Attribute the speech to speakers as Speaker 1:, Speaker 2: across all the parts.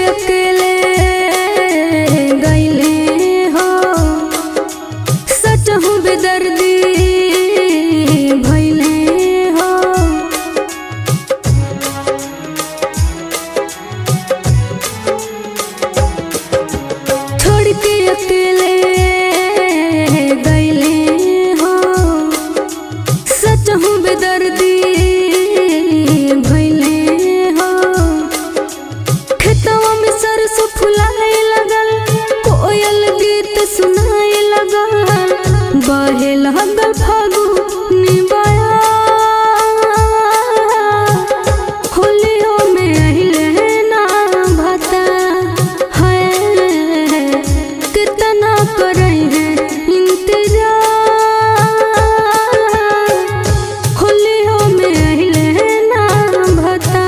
Speaker 1: अकेले गईले हो सच हूँ बेदर्दी भइले हो। छोड़ के अकेले गईले हो सच हूँ बेदर्दी भइले हो। खेतवा में सरसों फुलाए लगल कोयल गीत सुनाए लगल बहे लगल फागुनी बयार। होलियो में अइले ना भता है कितना करे हैं इंतजार। होलियो में अइले ना भता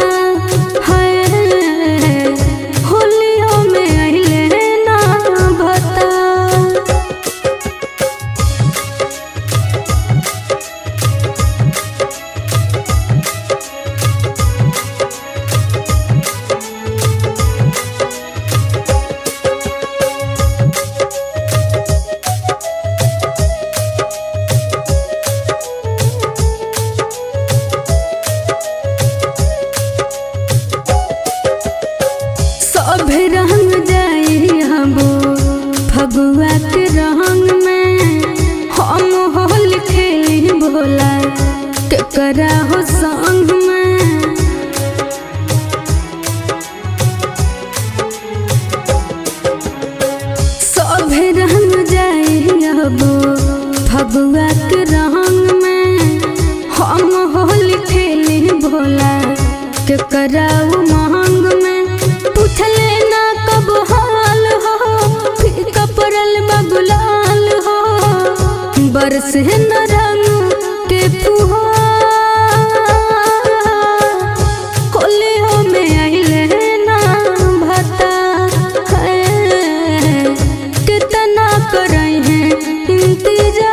Speaker 1: सभे रंग जाई हबो फगुआ के रंग में हम होली खेली भोला केकरा हो संग में। सभे रंग जाई हबो फगुआ के रंग में हम होली खेली भोला केकरा महंग में। पूछले ना कब हाल हो फीका पड़ल बगुलाल हो बरस न रंग के फुहार। होलियो में अइले ना भता है कितना करे हैं इंतजार।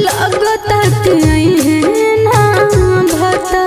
Speaker 1: लगता कि अइले ना भता।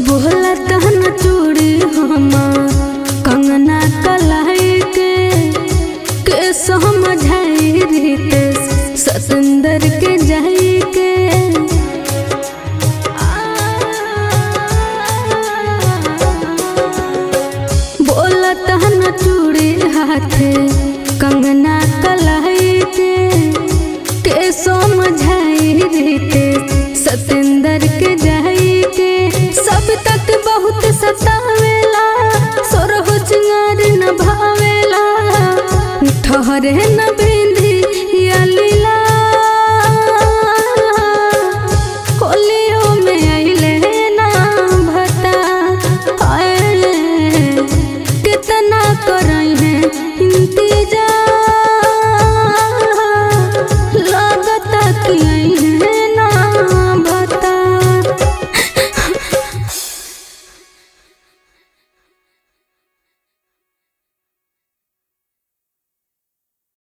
Speaker 1: बोला तहन चूड़ी हम कंगना कलाई के समझाई रीत सतेंद्र के जाई के। बोला तहन चूड़ी हाथे कंगना कलाई के समझाई रीत सतेंद्र के जाई के। सब तक बहुत सतावेला सोरह सिंगार न भावेला ठहरे न